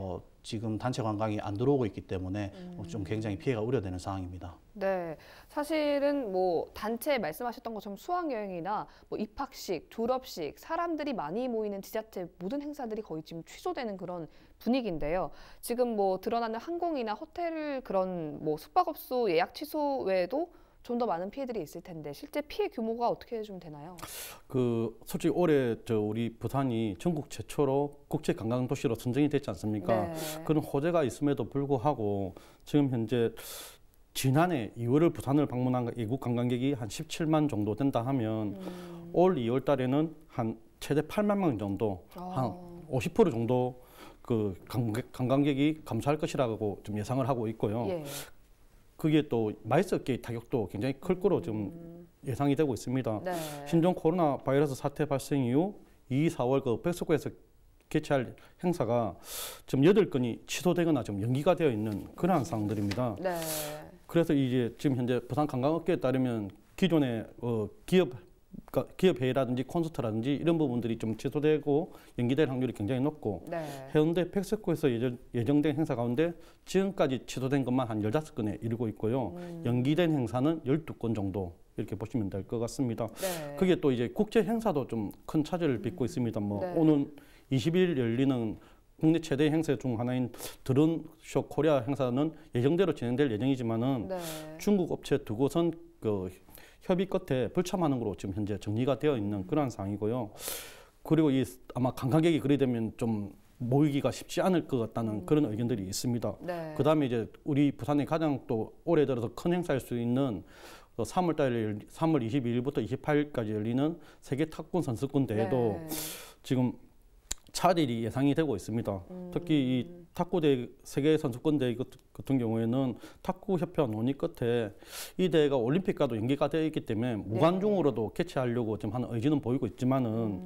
지금 단체 관광이 안 들어오고 있기 때문에 좀 굉장히 피해가 우려되는 상황입니다.
네, 사실은 뭐 단체 말씀하셨던 것처럼 수학여행이나 뭐 입학식, 졸업식, 사람들이 많이 모이는 지자체 모든 행사들이 거의 지금 취소되는 그런 분위기인데요. 지금 뭐 드러나는 항공이나 호텔 그런 뭐 숙박업소 예약 취소 외에도 좀 더 많은 피해들이 있을 텐데 실제 피해 규모가 어떻게 좀 되나요?
솔직히 올해 우리 부산이 전국 최초로 국제 관광 도시로 선정이 됐지 않습니까?
네.
그런 호재가 있음에도 불구하고 지금 현재 지난해 2월을 부산을 방문한 외국 관광객이 한 17만 정도 된다 하면 올 2월 달에는 한 최대 8만 명 정도, 한 50% 정도 그 관광객이 감소할 것이라고 좀 예상을 하고 있고요.
예.
그게 또 마이스업계의 타격도 굉장히 클 거로 좀 예상이 되고 있습니다.
네.
신종 코로나 바이러스 사태 발생 이후 2, 4월 그 백석구에서 개최할 행사가 지금 8건이 취소되거나 좀 연기가 되어 있는 그러한 상황들입니다.
네.
그래서 이제 지금 현재 부산 관광업계에 따르면 기존의 기업 회의라든지 콘서트라든지 이런 부분들이 좀 취소되고 연기될 확률이 굉장히 높고
네.
해운대 백석구에서 예정된 행사 가운데 지금까지 취소된 것만 한 15건에 이르고 있고요. 연기된 행사는 12건 정도 이렇게 보시면 될 것 같습니다.
네.
그게 또 이제 국제 행사도 좀 큰 차질을 빚고 있습니다. 뭐
네.
오는 20일 열리는 국내 최대 행사 중 하나인 드론쇼 코리아 행사는 예정대로 진행될 예정이지만은
네.
중국 업체 두 곳은 그 협의 끝에 불참하는 걸로 지금 현재 정리가 되어 있는 그러한 상황이고요. 그리고 아마 관광객이 그리 되면 좀 모이기가 쉽지 않을 것 같다는 그런 의견들이 있습니다.
네.
그다음에 이제 우리 부산이 가장 또 올해 들어서 큰 행사일 수 있는 3월 22일부터 28일까지 열리는 세계 탁구 선수권 대회도
네.
지금 차질이 예상이 되고 있습니다. 특히 이 탁구 대회, 세계 선수권 대회 같은 경우에는 탁구 협회와 논의 끝에 이 대회가 올림픽과도 연계가 되어 있기 때문에 무관중으로도 개최하려고 지금 하는 의지는 보이고 있지만은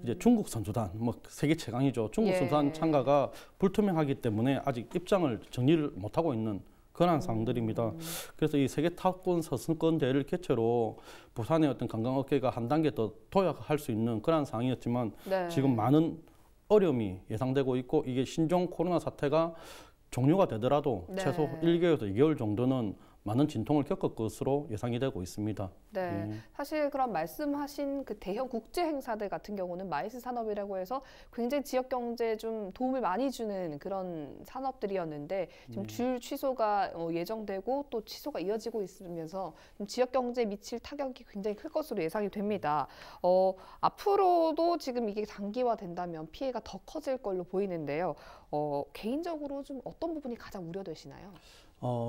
이제 중국 선수단, 뭐 세계 최강이죠. 중국 선수단 참가가 불투명하기 때문에 아직 입장을 정리를 못하고 있는 그런 상황들입니다. 그래서 이 세계 탁구 선수권 대회를 개최로 부산의 어떤 관광업계가 한 단계 더 도약할 수 있는 그런 상황이었지만
네.
지금 많은 어려움이 예상되고 있고 이게 신종 코로나 사태가 종료가 되더라도
네.
최소 1개월에서 2개월 정도는 많은 진통을 겪을 것으로 예상이 되고 있습니다.
네, 사실 그런 말씀하신 그 대형 국제 행사들 같은 경우는 마이스 산업이라고 해서 굉장히 지역 경제에 좀 도움을 많이 주는 그런 산업들이었는데 지금 줄 취소가 예정되고 또 취소가 이어지고 있으면서 지역 경제에 미칠 타격이 굉장히 클 것으로 예상이 됩니다. 앞으로도 지금 이게 단기화된다면 피해가 더 커질 걸로 보이는데요. 개인적으로 좀 어떤 부분이 가장 우려되시나요?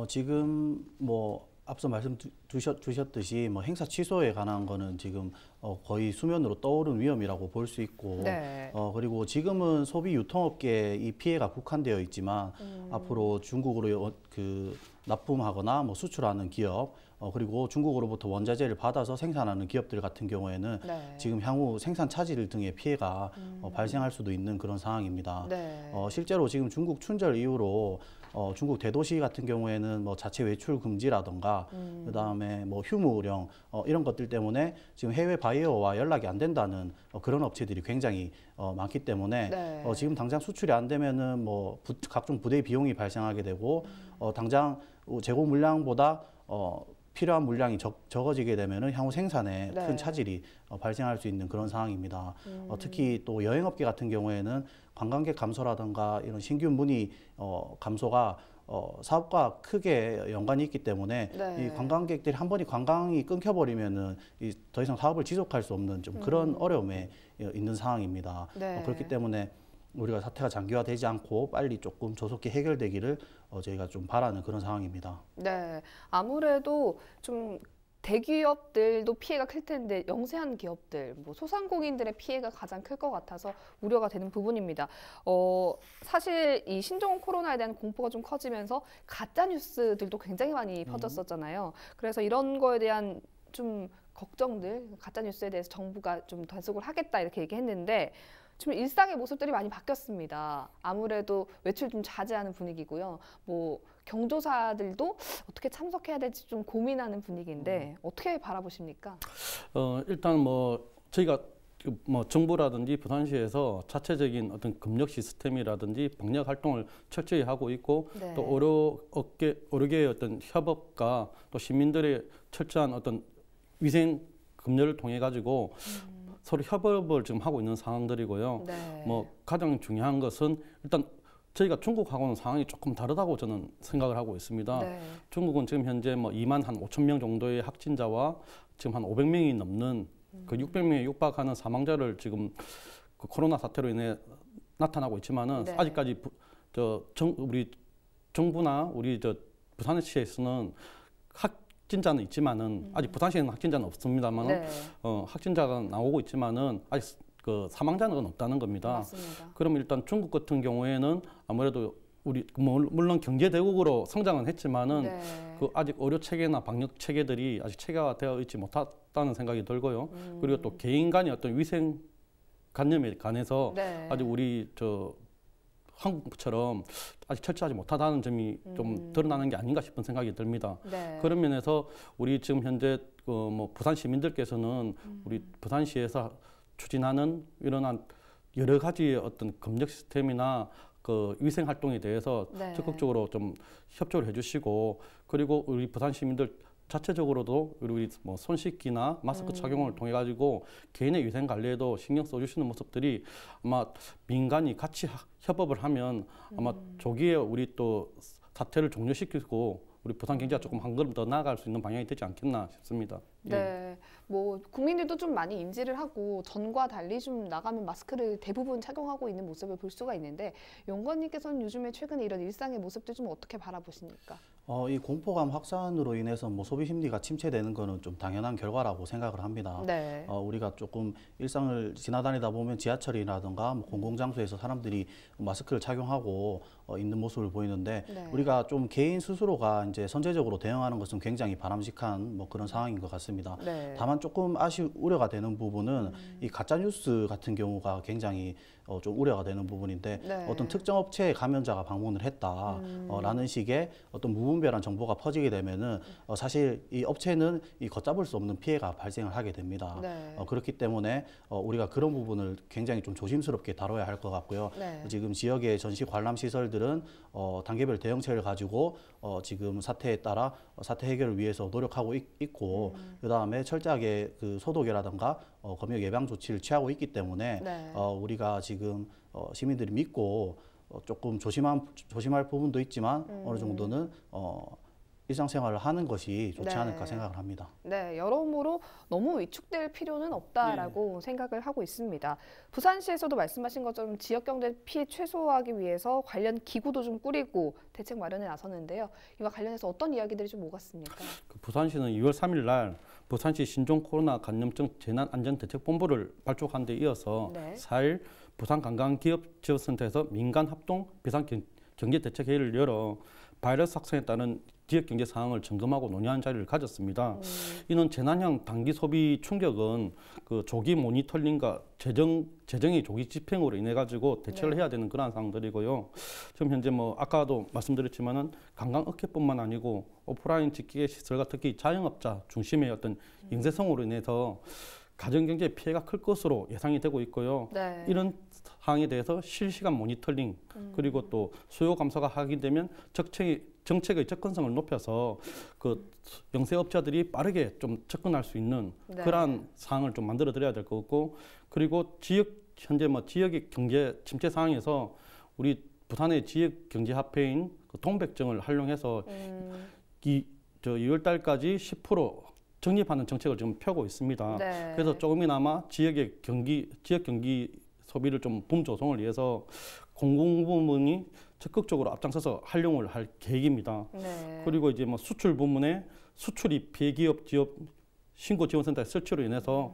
지금 뭐 앞서 말씀 주셨듯이 뭐 행사 취소에 관한 거는 지금 거의 수면으로 떠오른 위험이라고 볼 수 있고
네.
그리고 지금은 소비 유통업계에 이 피해가 국한되어 있지만 앞으로 중국으로 납품하거나 뭐 수출하는 기업 그리고 중국으로부터 원자재를 받아서 생산하는 기업들 같은 경우에는
네.
지금 향후 생산 차질 등의 피해가 발생할 수도 있는 그런 상황입니다.
네.
실제로 지금 중국 춘절 이후로 중국 대도시 같은 경우에는 뭐 자체 외출 금지라던가 그다음에 뭐 휴무령 이런 것들 때문에 지금 해외 바이어와 연락이 안 된다는 그런 업체들이 굉장히 많기 때문에
네.
지금 당장 수출이 안 되면은 뭐 각종 부대 비용이 발생하게 되고 당장 재고 물량보다 필요한 물량이 적어지게 되면은 향후 생산에
네.
큰 차질이 발생할 수 있는 그런 상황입니다. 특히 또 여행업계 같은 경우에는 관광객 감소라든가 이런 신규 문의 감소가 사업과 크게 연관이 있기 때문에
네.
이 관광객들이 한 번이 관광이 끊겨버리면은 더 이상 사업을 지속할 수 없는 좀 그런 어려움에 있는 상황입니다.
네.
그렇기 때문에 우리가 사태가 장기화되지 않고 빨리 조금 조속히 해결되기를 저희가 좀 바라는 그런 상황입니다.
네, 아무래도 좀 대기업들도 피해가 클 텐데 영세한 기업들, 뭐 소상공인들의 피해가 가장 클 것 같아서 우려가 되는 부분입니다. 사실 이 신종 코로나에 대한 공포가 좀 커지면서 가짜 뉴스들도 굉장히 많이 퍼졌었잖아요. 그래서 이런 거에 대한 좀 걱정들, 가짜 뉴스에 대해서 정부가 좀 단속을 하겠다 이렇게 얘기했는데 좀 일상의 모습들이 많이 바뀌었습니다. 아무래도 외출 좀 자제하는 분위기고요. 뭐 경조사들도 어떻게 참석해야 될지 좀 고민하는 분위기인데 어떻게 바라보십니까?
일단 뭐 저희가 뭐 정부라든지 부산시에서 자체적인 어떤 검역 시스템이라든지 방역 활동을 철저히 하고 있고
네.
또 의료계의 어떤 협업과 또 시민들의 철저한 어떤 위생 검열을 통해 가지고 서로 협업을 지금 하고 있는 상황들이고요.
네.
뭐 가장 중요한 것은 일단 저희가 중국하고는 상황이 조금 다르다고 저는 생각을 하고 있습니다.
네.
중국은 지금 현재 뭐 2만 한 5천 명 정도의 확진자와 지금 한 500명이 넘는 그 600명에 육박하는 사망자를 지금 그 코로나 사태로 인해 나타나고 있지만은
네.
아직까지 우리 정부나 우리 부산시에서는 확진자는 있지만은 아직 부산시에는 확진자는 없습니다만은
네.
확진자가 나오고 있지만은 아직 그 사망자는 없다는 겁니다.
맞습니다.
그럼 일단 중국 같은 경우에는 아무래도 우리 물론 경제 대국으로 성장은 했지만은
네.
그 아직 의료 체계나 방역 체계들이 아직 체계화되어 있지 못하다는 생각이 들고요. 그리고 또 개인 간의 어떤 위생 관념에 관해서
네.
아직 우리 한국처럼 아직 철저하지 못하다는 점이 좀 드러나는 게 아닌가 싶은 생각이 듭니다.
네.
그런 면에서 우리 지금 현재 뭐 부산 시민들께서는 우리 부산시에서 추진하는 이런 여러 가지의 어떤 검역 시스템이나 그 위생 활동에 대해서
네.
적극적으로 좀 협조를 해주시고 그리고 우리 부산 시민들 자체적으로도 우리 뭐 손 씻기나 마스크 착용을 통해 가지고 개인의 위생 관리에도 신경 써주시는 모습들이 아마 민간이 같이 협업을 하면 아마 조기에 우리 또 사태를 종료시키고 우리 부산 경제가 조금 한 걸음 더 나아갈 수 있는 방향이 되지 않겠나 싶습니다.
네,
예.
뭐 국민들도 좀 많이 인지를 하고 전과 달리 좀 나가면 마스크를 대부분 착용하고 있는 모습을 볼 수가 있는데 용건님께서는 요즘에 최근에 이런 일상의 모습들 좀 어떻게 바라보십니까?
이 공포감 확산으로 인해서 뭐 소비 심리가 침체되는 거는 좀 당연한 결과라고 생각을 합니다.
네.
우리가 조금 일상을 지나다니다 보면 지하철이라든가 뭐 공공장소에서 사람들이 마스크를 착용하고 있는 모습을 보이는데
네.
우리가 좀 개인 스스로가 이제 선제적으로 대응하는 것은 굉장히 바람직한 뭐 그런 상황인 것 같습니다.
네.
다만 조금 우려가 되는 부분은 이 가짜 뉴스 같은 경우가 굉장히 좀 우려가 되는 부분인데
네.
어떤 특정 업체에 감염자가 방문을 했다라는 식의 어떤 무분별한 정보가 퍼지게 되면은 사실 이 업체는 이 걷잡을 수 없는 피해가 발생을 하게 됩니다.
네.
그렇기 때문에 우리가 그런 부분을 굉장히 좀 조심스럽게 다뤄야 할 것 같고요.
네.
지금 지역의 전시 관람 시설들은 단계별 대응책을 가지고 지금 사태에 따라 사태 해결을 위해서 노력하고 있고 그다음에 철저하게 그 소독이라든가 검역 예방 조치를 취하고 있기 때문에
네.
우리가 지금 시민들이 믿고 조금 조심할 부분도 있지만 어느 정도는 일상생활을 하는 것이 좋지
네.
않을까 생각을 합니다.
네, 여러모로 너무 위축될 필요는 없다라고 생각을 하고 있습니다. 부산시에서도 말씀하신 것처럼 지역경제 피해 최소화하기 위해서 관련 기구도 좀 꾸리고 대책 마련에 나섰는데요. 이와 관련해서 어떤 이야기들이 좀 오갔습니까?
부산시는 2월 3일 날 부산시 신종 코로나 감염증 재난안전대책본부를 발족한 데 이어서
네.
4일 부산관광기업지원센터에서 민간 합동 비상경제대책회의를 열어 바이러스 확산에 따른 지역 경제 상황을 점검하고 논의하는 자리를 가졌습니다. 이는 재난형 단기 소비 충격은 그 조기 모니터링과 재정의 조기 집행으로 인해 가지고 대처를 해야 되는 그러한 상황들이고요. 지금 현재 뭐 아까도 말씀드렸지만은 관광업계뿐만 아니고 오프라인 직계 시설과 특히 자영업자 중심의 어떤 영세성으로 인해서 가정경제 피해가 클 것으로 예상이 되고 있고요.
네.
이런 사항에 대해서 실시간 모니터링 그리고 또 수요 감소가 확인되면 정책의 접근성을 높여서 그 영세업자들이 빠르게 좀 접근할 수 있는
네.
그러한 상황을 좀 만들어 드려야 될 것 같고 그리고 현재 뭐 지역의 경제 침체 상황에서 우리 부산의 지역 경제 화폐인 그 동백정을 활용해서 2월 달까지 10% 적립하는 정책을 지금 펴고 있습니다.
네.
그래서 조금이나마 지역 경기 소비를 좀 붐 조성을 위해서 공공부문이 적극적으로 앞장서서 활용을 할 계획입니다.
네.
그리고 이제 뭐 수출 부문에 수출입 피해기업 지역 신고지원센터의 설치로 인해서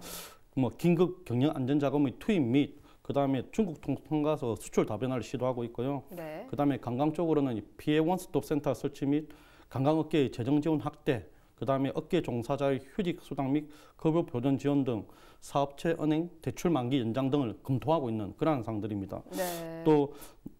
뭐 긴급 경영 안전자금의 투입 및 그다음에 중국 통과서 수출 다변화를 시도하고 있고요.
네.
그다음에 관광 쪽으로는 이 피해 원스톱 센터 설치 및 관광업계의 재정 지원 확대, 그다음에 업계 종사자의 휴직 수당 및 급여 보전 지원 등 사업체 은행 대출 만기 연장 등을 검토하고 있는 그러한 사항들입니다.
네.
또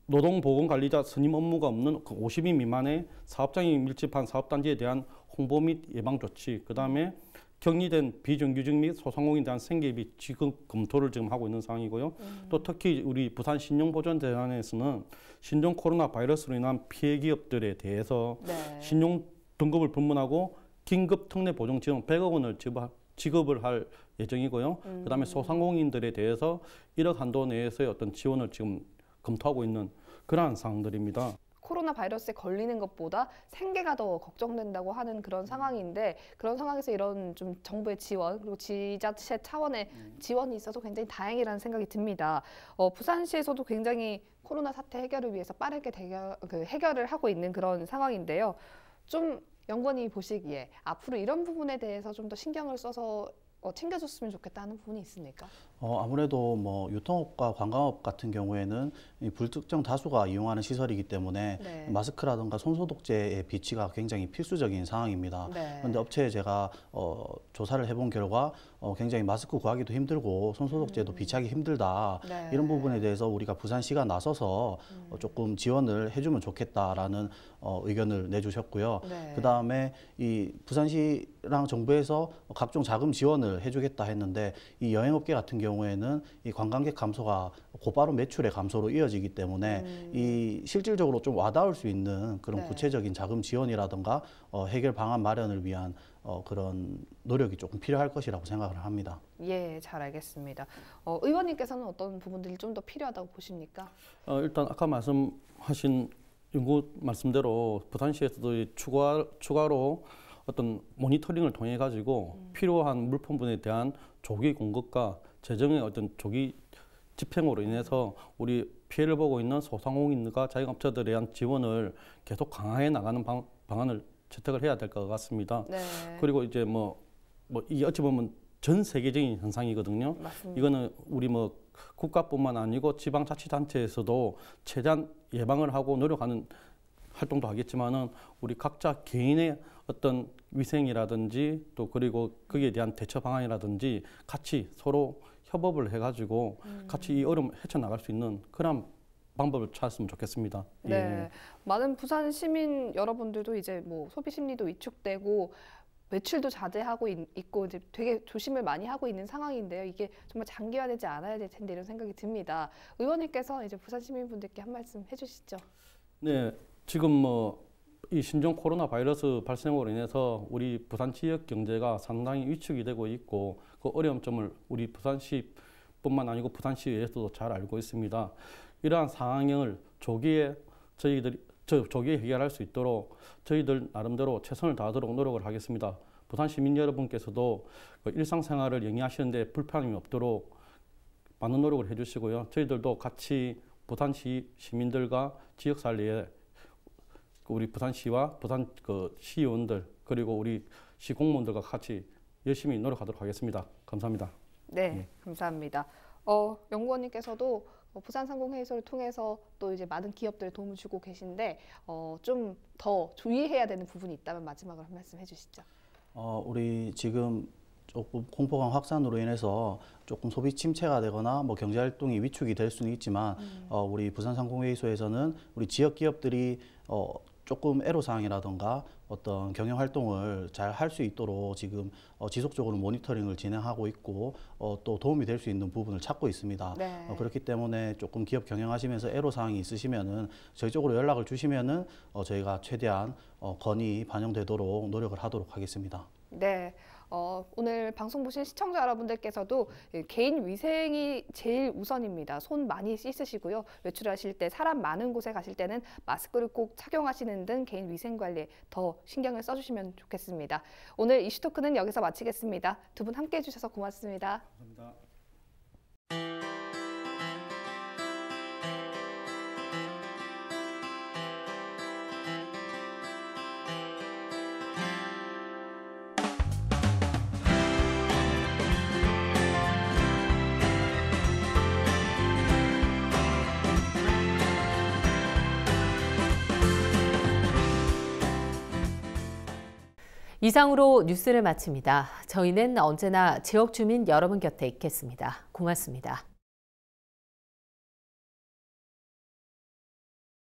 노동보건관리자 선임 업무가 없는 50인 미만의 사업장이 밀집한 사업단지에 대한 홍보 및 예방 조치, 그다음에 격리된 비정규직 및 소상공인에 대한 생계 및 지급 검토를 지금 하고 있는 상황이고요. 또 특히 우리 부산 신용보전재단에서는 신종 코로나 바이러스로 인한 피해 기업들에 대해서
네.
신용 등급을 분문하고 긴급 특례 보정 지원 100억 원을 지급을 할 예정이고요. 그다음에 소상공인들에 대해서 1억 한도 내에서의 어떤 지원을 지금 검토하고 있는 그러한 사항들입니다.
코로나 바이러스에 걸리는 것보다 생계가 더 걱정된다고 하는 그런 상황인데, 그런 상황에서 이런 좀 정부의 지원 그리고 지자체 차원의 지원이 있어서 굉장히 다행이라는 생각이 듭니다. 부산시에서도 굉장히 코로나 사태 해결을 위해서 빠르게 해결을 하고 있는 그런 상황인데요. 좀 연구원이 보시기에 앞으로 이런 부분에 대해서 좀 더 신경을 써서 챙겨줬으면 좋겠다는 부분이 있습니까?
아무래도 뭐 유통업과 관광업 같은 경우에는 이 불특정 다수가 이용하는 시설이기 때문에
네.
마스크라든가 손소독제의 비치가 굉장히 필수적인 상황입니다. 그런데
네.
업체에 제가 조사를 해본 결과 굉장히 마스크 구하기도 힘들고 손소독제도 비치하기 힘들다.
네.
이런 부분에 대해서 우리가 부산시가 나서서 조금 지원을 해주면 좋겠다라는 의견을 내주셨고요.
네.
그다음에 이 부산시랑 정부에서 각종 자금 지원을 해주겠다 했는데 이 여행업계 같은 경우에는 이 관광객 감소가 곧바로 매출의 감소로 이어지기 때문에 이 실질적으로 좀 와닿을 수 있는 그런
네.
구체적인 자금 지원이라든가 해결 방안 마련을 위한 그런 노력이 조금 필요할 것이라고 생각을 합니다.
예, 잘 알겠습니다. 의원님께서는 어떤 부분들이 좀 더 필요하다고 보십니까?
일단 아까 말씀하신 연구 말씀대로 부산시에서도 추가로 어떤 모니터링을 통해 가지고 필요한 물품분에 대한 조기 공급과 재정의 어떤 조기 집행으로 인해서 우리 피해를 보고 있는 소상공인과 자영업자들에 대한 지원을 계속 강화해 나가는 방안을 채택을 해야 될 것 같습니다.
네.
그리고 이제 이게 어찌 보면 전 세계적인 현상이거든요.
맞습니다.
이거는 우리 국가뿐만 아니고 지방자치단체에서도 최대한 예방을 하고 노력하는 활동도 하겠지만은 우리 각자 개인의 어떤 위생이라든지 또 그리고 거기에 대한 대처 방안이라든지 같이 서로 협업을 해가지고 같이 이 어려움을 헤쳐나갈 수 있는 그런 방법을 찾았으면 좋겠습니다.
네,
예.
많은 부산 시민 여러분들도 이제 소비 심리도 위축되고 매출도 자제하고 있고 이제 되게 조심을 많이 하고 있는 상황인데요. 이게 정말 장기화되지 않아야 될 텐데 이런 생각이 듭니다. 의원님께서 이제 부산 시민분들께 한 말씀 해주시죠.
네, 지금 이 신종 코로나 바이러스 발생으로 인해서 우리 부산 지역 경제가 상당히 위축이 되고 있고 그 어려운 점을 우리 부산시뿐만 아니고 부산시에서도 잘 알고 있습니다. 이러한 상황을 조기에 조기에 해결할 수 있도록 저희들 나름대로 최선을 다하도록 노력을 하겠습니다. 부산 시민 여러분께서도 일상생활을 영위하시는데 불편함이 없도록 많은 노력을 해주시고요. 저희들도 같이 부산시 시민들과 지역살리에 우리 부산시와 부산 시의원들 그리고 우리 시 공무원들과 같이 열심히 노력하도록 하겠습니다. 감사합니다.
네, 감사합니다. 연구원님께서도 부산상공회의소를 통해서 또 이제 많은 기업들에 도움을 주고 계신데 좀 더 주의해야 되는 부분이 있다면 마지막으로 한 말씀 해주시죠.
우리 지금 조금 공포감 확산으로 인해서 조금 소비 침체가 되거나 경제 활동이 위축이 될 수는 있지만 우리 부산상공회의소에서는 우리 지역 기업들이 조금 애로사항이라든가 어떤 경영 활동을 잘 할 수 있도록 지금 지속적으로 모니터링을 진행하고 있고 또 도움이 될 수 있는 부분을 찾고 있습니다.
네.
그렇기 때문에 조금 기업 경영하시면서 애로사항이 있으시면은 저희 쪽으로 연락을 주시면은 저희가 최대한 건의 반영되도록 노력을 하도록 하겠습니다.
네. 오늘 방송 보신 시청자 여러분들께서도 개인 위생이 제일 우선입니다. 손 많이 씻으시고요. 외출하실 때 사람 많은 곳에 가실 때는 마스크를 꼭 착용하시는 등 개인 위생 관리에 더 신경을 써주시면 좋겠습니다. 오늘 이슈토크는 여기서 마치겠습니다. 두 분 함께해 주셔서 고맙습니다.
감사합니다.
이상으로 뉴스를 마칩니다. 저희는 언제나 지역 주민 여러분 곁에 있겠습니다. 고맙습니다.